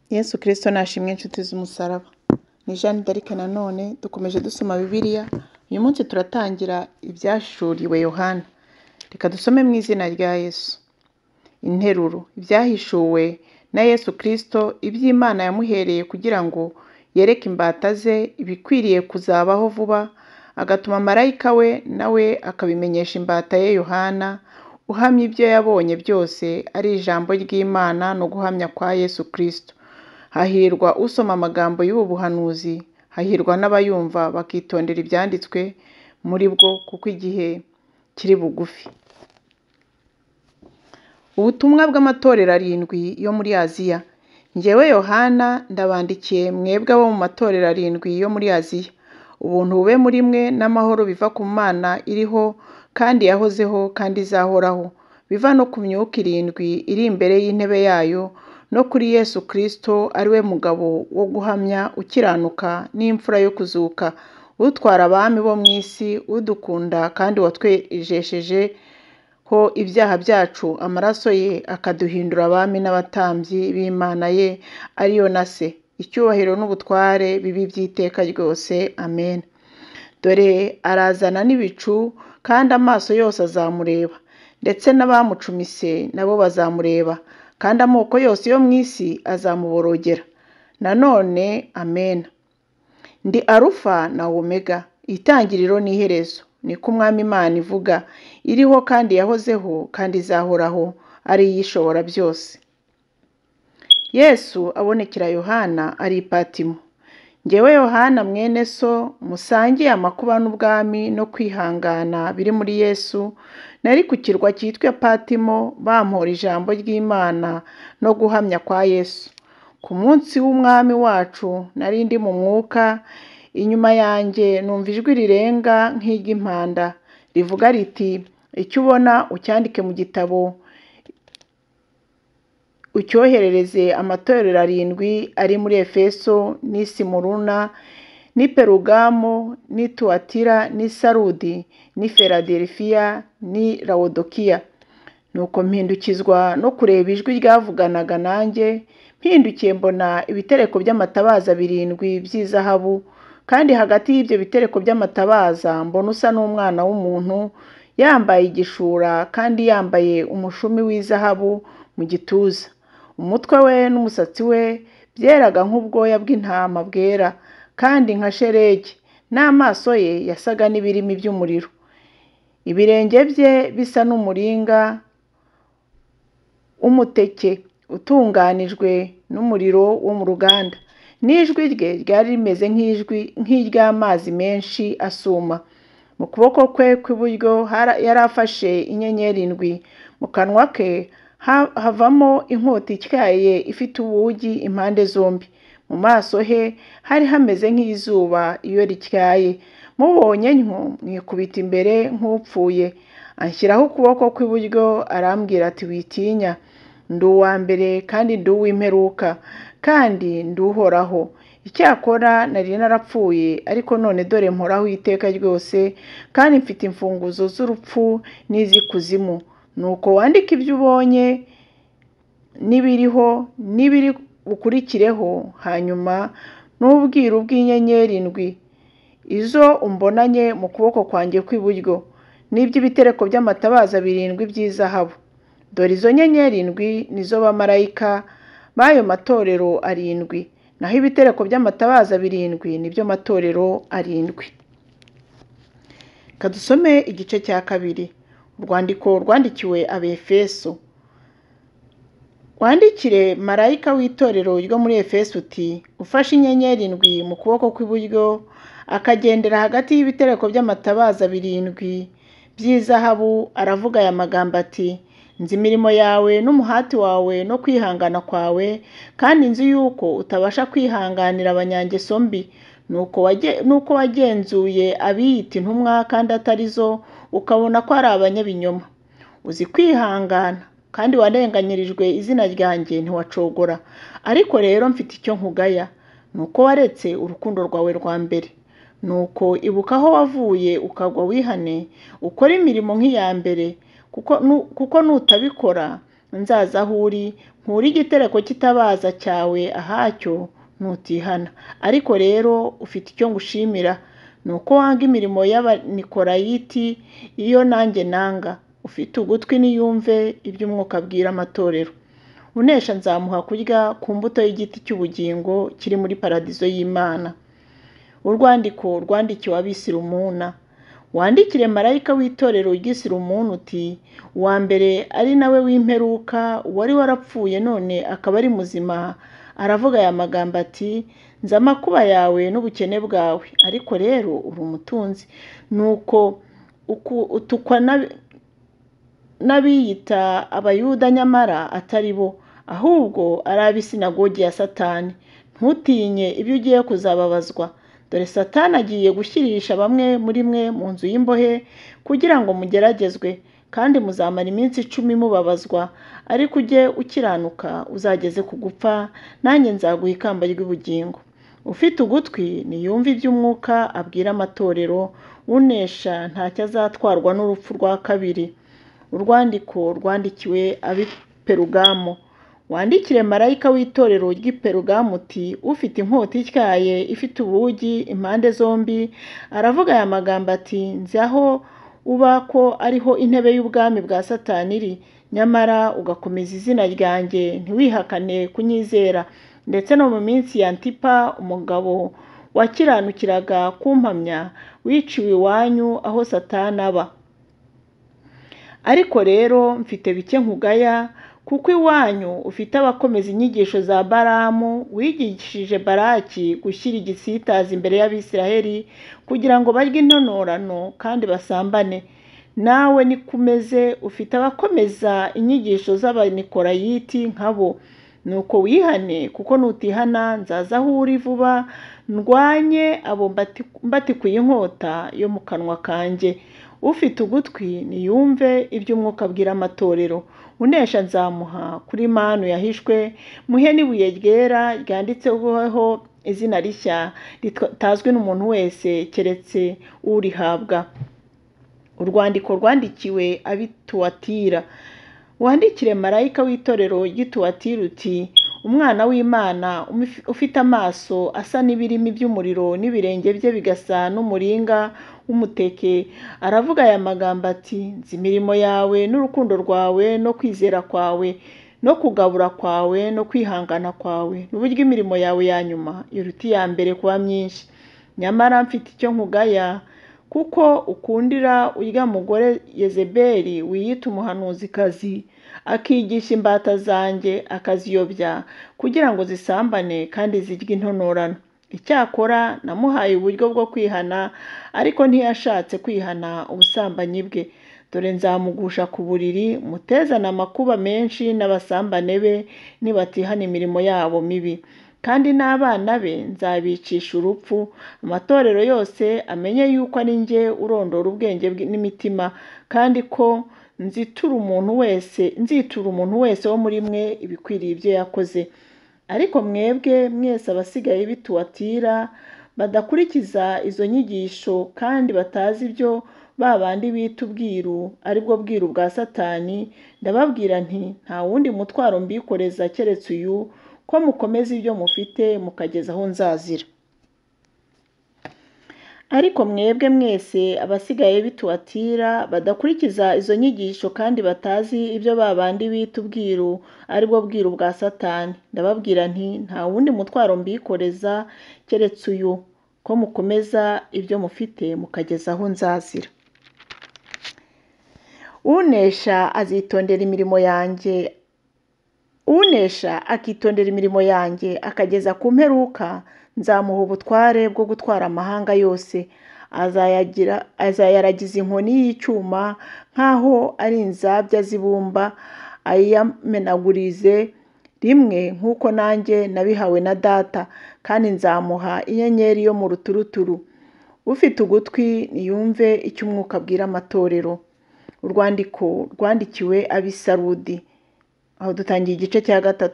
Yesu Kristo nashimwe inshuti z'umusaraba. Ni Jeanne d'Arc nanone dukomeje dusoma Bibiliya. Uyu munsi turatangira ibyahishuriwe Yohana. Reka dusome mu izina rya Yesu. Interuro: ibyahishuwe na Yesu Kristo iby'Imana yamuhereye kugira ngo yereke imbata ze ibikwiriye kuzabaho vuba, agatuma marayika we nawe akabimenyesha imbata ye Yohana, uhamya ibyo yabonye byose ari ijambo ry'Imana no guhamya kwa Yesu Kristo. Hahirwa usoma amagambo y'ubu buhanuzi, hahirwa n'abayumva bakitondera ibyanditswe muri bwo kuko igihe kiri bugufi. Ubutumwa bw'amatorero 7 yo muri Aziya. Njyewe Yohana ndabandikiye mwebwe abo mu matorero 7 yo muri Aziya. Ubuntu bube muri mwe n'amahoro biva ku Mana iriho kandi yahozeho kandi izahoraho, biva no ku myuka 7 iri imbere y'intebe yayo, no kuri Yesu Kristo ari we mugabo wo guhamya, ukiranuka n'imfura yo kuzuka, utwara abami bo mu isi, udukunda kandi watwejesheje ho ibyaha byacu amaraso ye, akaduhindura abami n'abatambyi b'Imana ye ariyo na se. Icyubahiro n'ubutware bibi by'iteka ryose. Amen. Dore arazana n'ibicu, kandi amaso yose azamureba, ndetse n'abamucumise nabo bazamureba, kandi amoko yose yo mu isi azamuborogera. Nanone Amen. Ndi Alufa na Omega, itangiriro n'iherezo, niko Umwami Imana ivuga, iriho kandi yahozeho kandi izahoraho, ari iyishobora byose. Yesu abonekera Yohana ari i Patimo. Njyewe Yohana mwene so, musangiye amakuba n'ubwami no kwihangana biri muri Yesu, nari ku kirwa cyitwa Patimo bampora ijambo ry'Imana no guhamya kwa Yesu. Ku munsi w'Umwami wacu nari ndi mu mwuka, inyuma yanjye numva ijwi rirenga nk'iry'impanda rivuga riti, icyo ubona ucyandike mu gitabo, ucyoherereze amatorero 7 ari muri Efeso, n'i Simuruna, n'i Perugamo, n'i Tuatira, n'i Sarudi, n'i Filadelfiya, n'i Lawodokiya. Nuko mpindukizwa no kureba ijwi ryavuganaga nanjye, mpindukiye mbona ibitereko by'amatabaza 7 by'izahabu, kandi hagati y'ibyo bitereko by'amatabaza mbona usa n'umwana w'umuntu, yambaye igishura kandi yambaye umushumi w'izahabu mu gituza. Umutwe we n'umusatsi we byeraga nk'ubwoya bw'intama bwera, kandi nka shelegi, n'amaso ye yasaga n'ibirimi by'umuriro. Ibirenge bye bisa n'umuringa w'umuteke utunganijwe n'umuriro wo mu ruganda, n'ijwi rye ryari rimeze nk'iry'amazi menshi asuma. Mu kuboko kwe kw'iburyo yari afashe inyenyeri 7, mu kanwa ke havamo inkota ityaye ifite ubugi impande zombi. Mu maso he hari hameze nk'izuba iyo rityaye. Mubonye ntyo mwikubita imbere nk'upfuye. Anshyiraho ukuboko kw'iburyo arambwira ati, witinya, ndi uwa mbere kandi ndi uw'imperuka, kandi ndi uhoraho. Icyakora nari narapfuye, ariko none dore mporaho iteka ryose, kandi mfite imfunguzo z'urupfu n'iz'ikuzimu. Nuko wandike ibyo ubonye n'ibiriho n'ibiri bukurikireho, hanyuma n'ubwiru bw'inyenyeri 7 izo umbonanye mu kuboko kwanjye kw'iburyo, n'iby'ibitereko by'amatabaza 7 by'izahabu. Dore izo nyenyeri 7 nizo bamarayika b'ayo matorero 7, naho ibitereko by'amatabaza 7 nibyo matorero 7. Kadusome igice cya 2. Urwandiko rwandikiwe Abefeso. Wandikire marayika w'itorero ryo muri Efeso uti, ufashe inyenyeri 7 mu kuboko kw'iburyo, akagendera hagati y'ibitereko by'amatabaza 7 by'izahabu, aravuga aya magambo ati, nzi imirimo yawe n'umuhati wawe no kwihangana kwawe, kandi nzi yuko utabasha kwihanganira abanyangeso mbi, nuko wagenzuye abiyita intumwa kandi atari zo, ukabona ko ari abanyabinyoma. Uzi kwihangana, kandi warenganyirijwe izina ryanjye ntiwacogora. Ariko rero mfite icyo nkugaya, nuko waretse urukundo rwawe rwa mbere. Nuko ibuka aho wavuye ukagwa, wihane, ukore imirimo nk'iya mbere, kuko nutabikora nzaza aho uri, nkure igitereko cy'itabaza cyawe ahacyo, ntutihana. Ariko rero ufite icyo ngushimira, ni uko wanga imirimo y'Abanikolayiti, iyo nanjye nanga. Ufite ugutwi niyumve ibyo Umwuka abwira amatorero. Unesha nzamuha kurya ku mbuto y'igiti cy'ubugingo kiri muri paradizo y'Imana. Urwandiko rwandikiwe ab'Isirumuna. Wandikire marayika w'itorero ry'Isirumuna uti: uwa mbere ari nawe w'imperuka, wari warapfuye none akaba ari muzima, aravuga aya magambo ati: nzi amakuba yawe n'ubukene bwawe, ariko rero uri umutunzi. Nuko utukwa n'abiyita Abayuda nyamara atari bo, ahubwo ari ab'isinagogi ya Satani. Ntutinye ibyo ugiye kuzababazwa. Dore Satani agiye gushyirisha bamwe muri mwe mu nzu y'imbohe kugira ngo mugeragezwe, kandi muzamara iminsi 10 mubabazwa, ariko ujye ukiranuka uzageze ku gupfa, nanjye nzaguha ikamba ry'ubugingo. Ufite ugutwi niyumve ibyo Umwuka abwira amatorero. Unesha ntacyo azatwarwa n'urupfu rwa kabiri. Urwandiko rwandikiwe ab'i Perugamo. Wandikire marayika w'itorero ry'i Perugamo uti: ufite inkota ityaye ifite ubugi impande zombi, aravuga aya magambo ati: nzi aho uba ko ariho intebe y'ubwami bwa Satani iri, nyamara ugakomeza izina ryanjye, ntiwihakane kunyizera. Ndetse no mu minsi ya Antipa, umugabo wakiranukiraga kumpamya, wiciwe iwanyu aho Satani aba. Ariko rero mfite bike nkugaya, kuko iwanyu ufite abakomeza inyigisho za Balamu, wigishije Balaki gushyira igisitaza imbere y'Abisiraheli kugira ngo barye intonorano kandi basambane. Nawe nikumeze, ufite abakomeza inyigisho z'Abanikolayiti nkabo. Nuko wihane, kuko nutihana nzaza aho uri vuba, ndwanye abo mbatikuye inkota yo mu kanwa kanjye. Ufite ugutwi niyumve ibyo Umwuka abwira amatorero. Unesha nzamuha kuri manu yahishwe, muhe n'ibuye ryera ryanditseho izina rishya ritazwi n'umuntu wese keretse urihabwa. Urwandiko rwandikiwe ab'i Tuwatira. Wandikire marayika w'itorero ry'i Tuwatira uti: umwana w'Imana ufite amaso asa n'ibirimi by'umuriro n'ibirenge bye bigasa n'umuringa w'umuteke, aravuga aya magambo ati: nzi imirimo yawe n'urukundo rwawe no kwizera kwawe no kugabura kwawe no kwihangana kwawe, n'uburyo imirimo yawe ya nyuma iruta iya mbere kuba myinshi. Nyamara mfite icyo nkugaya, kuko ukundira urya mugore Yezebeli wiyita umuhanuzikazi, akigisha imbata zanjye akaziyobya kugira ngo zisambane kandi zirye intonorano. Icyakora namuhaye uburyo bwo kwihana, ariko ntiyashatse kwihana ubusambanyi bwe. Dore nzamugusha ku buriri, mutezana amakuba menshi n'abasambane be nibatihana imirimo yabo mibi. Kandi n'abana be nzabicisha urupfu. Amatorero yose amenye yuko ari njye urondora ubwenge n'imitima, kandi ko nzitura umuntu wese wo muri mwe ibikwiriye ibyo yakoze. Ariko mwebwe mwese abasigaye b'i Tuwatira badakurikiza izo nyigisho kandi batazi ibyo babandi bita ubwiru, aribwo bwiru bwa Satani, ndababwira nti: nta wundi mutwaro mbikoreza keretse uyu, ko mukomeza ibyo mufite mukageza aho nzazira. Ariko mwebwe mwese abasigaye b'i Tuwatira badakurikiza izo nyigisho kandi batazi ibyo babandi bita ubwiru, aribwo bwiru bwa Satani, ndababwira nti: nta wundi mutwaro mbikoreza keretse uyu, ko mukomeza ibyo mufite mukageza aho nzazira. Unesha akitondera imirimo yanjye akageza ku mperuka, nzamuha ubutware bwo gutwara amahanga yose. Azayaragiza inkoni y'icyuma nk'aho ari inzabya z'ibumba, ayamenagurize rimwe nk'uko nanjye nabihawe na Data, kandi nzamuha inyenyeri yo mu ruturuturu. Ufite ugutwi niyumve icyo Umwuka abwira amatorero. Urwandiko rwandikiwe ab'i Sarudi. Aho dutangiye igice cya 3.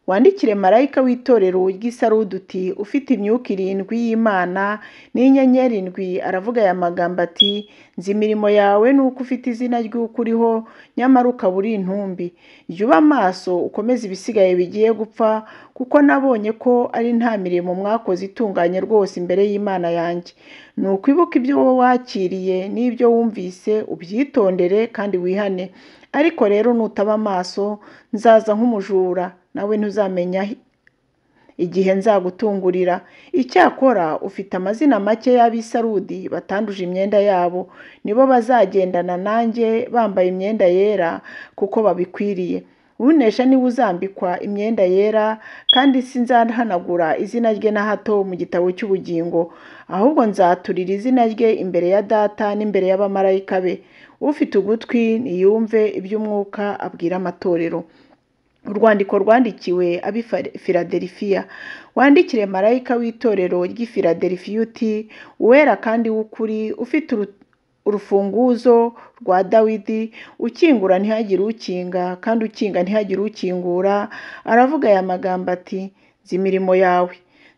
wandikire marayika w'itorero ry'i Sarudi uti ufite imyuka irindwi y'Imana n'inyenyeri indwi aravuga aya magambo ati nzi imirimo yawe nuko ufite izina ry'uko uriho nyamara ukaba uri intumbi. Jya uba maso ukomeze ibisigaye bigiye gupfa kuko nabonye ko ari nta mirimo mwakoze itunganye rwose imbere y'Imana yanjye. Nuko ibuka ibyo wakiriye n'ibyo wumvise ubyitondere kandi wihane. Ariko rero nutaba maso nzaza nk'umujura nawe ntuzamenya igihe nzagutungurira. Icyakora ufite amazina make y'ab'i Sarudi batanduje imyenda yabo, nibo bazagendana nanjye bambaye imyenda yera kuko babikwiriye. Unesha niwe uzambikwa imyenda yera, kandi sinzahanagura izina rye na hato mu gitabo cy'ubugingo, ahubwo nzaturira izina rye imbere ya Data n'imbere y'abamarayika be. Ufite ugutwi niyumve iby'Umwuka abwira amatorero. Urwandiko rwandikiwe ab'i Filadelifiya. Wandikire marayika w'itorero ry'i Filadelifiya uti uwera kandi w'ukuri, ufite urufunguzo rwa Dawidi, ukingura ntihagire ukinga kandi ukinga ntihagire ukingura, aravuga aya magambo ati nzi imirimo yawe.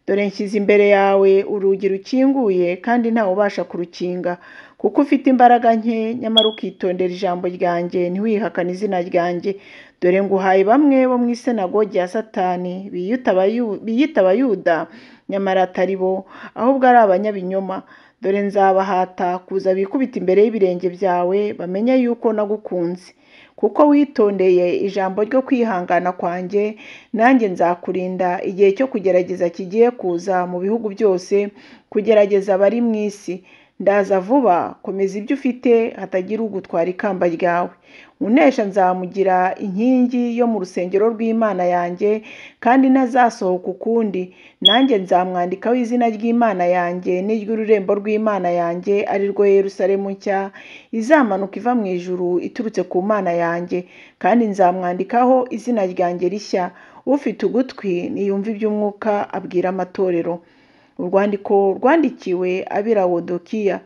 Dore nshyize imbere yawe urugi rukinguye kandi ntawe ubasha kurukinga. Kuko ufite imbaraga nke nyamara ukitondera ijambo ryanjye ntiwihakane izina ryanjye. Dore nguhaye bamwe bo mu isinagogi ya Satani biyita Abayuda nyamara atari bo, ahubwo ari abanyabinyoma. Dore nzabahata kuza bikubita imbere y'ibirenge byawe bamenye yuko nagukunze. Kuko witondeye ijambo ryo kwihangana kwanjye, nanjye nzakurinda igihe cyo kugerageza kigiye kuza mu bihugu byose, kugerageza abari mu isi. Ndaza vuba, komeza ibyo ufite hatagira ugutwara ikamba ryawe. Unesha nzamugira inkingi yo mu rusengero rw'Imana yanjye, kandi ntazasohoka ukundi. Nanjye nzamwandikaho izina ry'Imana yanjye n'iry'ururembo rw'Imana yanjye, ari rwo Yerusalemu nshya izamanuka iva mu ijuru iturutse ku Mana yanjye, kandi nzamwandikaho izina ryanjye rishya. Ufite ugutwi niyumve iby'Umwuka abwira amatorero. Urwandiko rwandikiwe ab'i Lawodokiya.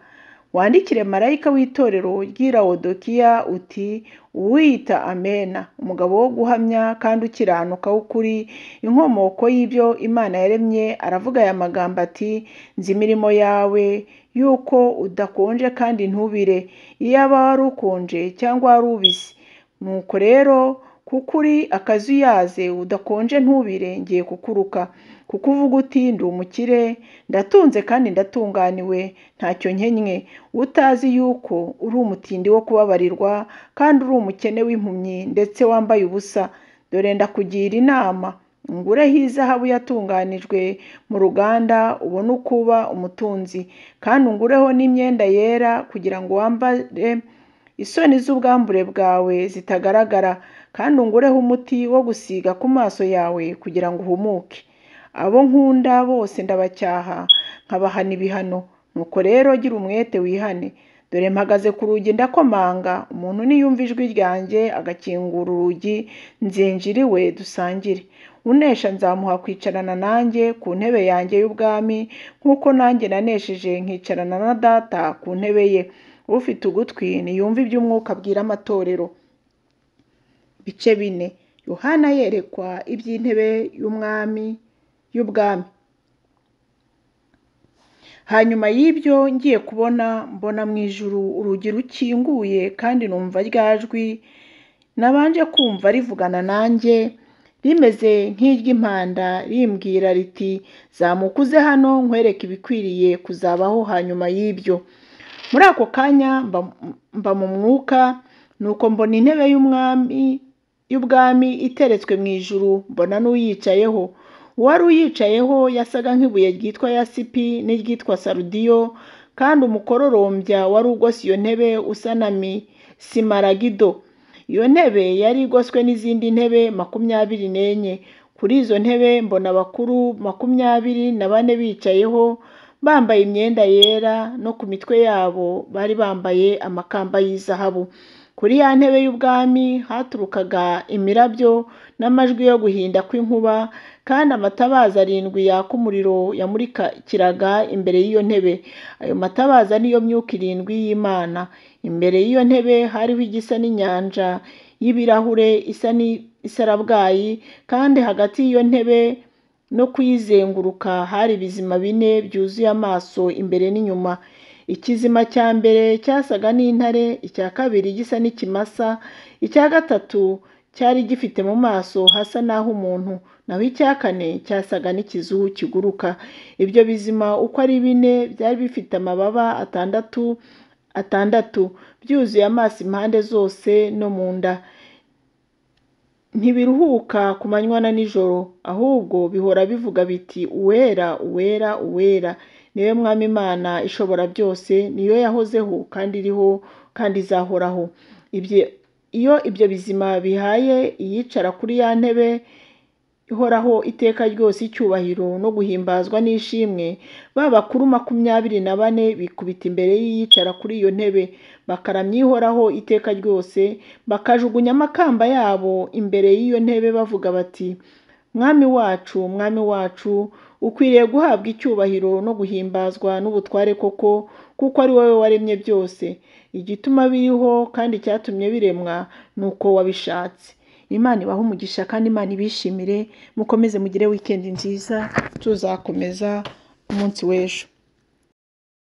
Wandikire marayika w'itorero ry'i Lawodokiya uti uwiyita Amena, umugabo wo guhamya kandi ukiranuka w'ukuri, inkomoko y'ibyo Imana yaremye, aravuga aya magambo ati nzi imirimo yawe yuko udakonje kandi ntubire. Iyaba wari ukonje cyangwa wari ubisi. Nuko rero kuko uri akazuyaze udakonje ntubire, ngiye kukuruka. Kuko uvuga uti ndi umukire, ndatunze kandi ndatunganiwe, ntacyo nkennye, utazi yuko uri umutindi wo kubabarirwa kandi uri umukene w'impumyi ndetse wambaye ubusa. Dore ndakugira inama, ungureho izahabu yatunganijwe mu ruganda ubone uko uba umutunzi, kandi ungureho n'imyenda yera kugira ngo wambare isoni z'ubwambure bwawe zitagaragara, kandi ungureho umuti wo gusiga ku maso yawe kugira ngo uhumuke. Abo nkunda bose ndabacyaha nkabahana ibihano. Nuko rero gira umwete wihane. Dore mpagaze ku rugi ndakomanga, umuntu niyumva ijwi ryanjye agakingura urugi, nzinjira iwe dusangire. Unesha nzamuha kwicarana nanjye ku ntebe yanjye y'ubwami, nk'uko nanjye nanesheje nkicarana na Data ku ntebe ye. Ufite ugutwi niyumve iby'Umwuka abwira amatorero. Bice 4. Yohana yerekwa iby'intebe y'ubwami. Hanyuma y'ibyo ngiye mbona mu ijuru urugi rukinguye, kandi numva rya jwi nabanje kumva rivugana nanjye rimeze nk'iry'impanda rimbwira riti zamuka uze hano nkwereke ibikwiriye kuzabaho hanyuma y'ibyo. Muri ako kanya mba mu mwuka, nuko mbona intebe y'ubwami iteretswe mu ijuru, mbona n'uyicayeho. Uwari uyicayeho yasaga nk'ibuye ryitwa yasipi n'iryitwa sarudiyo, kandi umukororombya wari ugose iyo ntebe usa na simaragido. Iyo ntebe yari igoswe n'izindi ntebe 24. Kuri izo ntebe mbona abakuru 24 bicayeho, bambaye imyenda yera, no ku mitwe yabo bari bambaye amakamba y'izahabu. Kuri ya ntebe y'ubwami haturukaga imirabyo n'amajwi yo guhinda kw'inkuba, kandi amatabaza 7 yaka umuriro yamurikiraga imbere y'iyo ntebe. Ayo matabaza niyo myuka 7 y'Imana. Imbere y'iyo ntebe hariho igisa n'inyanja y'ibirahure isa isarabwayi, kandi hagati y'iyo ntebe no kuyizenguruka hari ibizima bine byuzuye amaso imbere n'inyuma. Ikizima cya mbere cyasaga n'intare, icya kabiri gisa n'ikimasa, icya gatatu cyari gifite mu maso hasa n'aho umuntu, naho icya kane cyasaga n'ikizu kiguruka. Ibyo bizima uko ari bine byari bifite amababa atandatu atandatu, byuzuye amaso impande zose no mu nda. Ntibiruhuka ku manywa na nijoro, ahubwo bihora bivuga biti, Uwera, Uwera, Uwera, niwe Mwami Imana ishobora byose, niyo yahozeho kandi iriho kandi izahoraho. Iyo ibyo bizima bihaye iyicara kuri ya ntebe ihoraho iteka ryose icyubahiro no guhimbazwa n'ishimwe, ba bakuru 24 bikubita imbere y'iyicara kuri iyo ntebe, bakaramya ihoraho iteka ryose, bakajugunya amakamba yabo imbere y'iyo ntebe bavuga bati, Mwami wacu, Mwami wacu, ukwiriye guhabwa icyubahiro no guhimbazwa n'ubutware koko, kuko ari wowe waremye byose. Igituma biriho kandi cyatumye biremwa ni uko wabishatse. Imana ibahe umugisha kandi Imana ibishimire, mukomeze mugire weekend nziza, tuzakomeza umunsi w'ejo.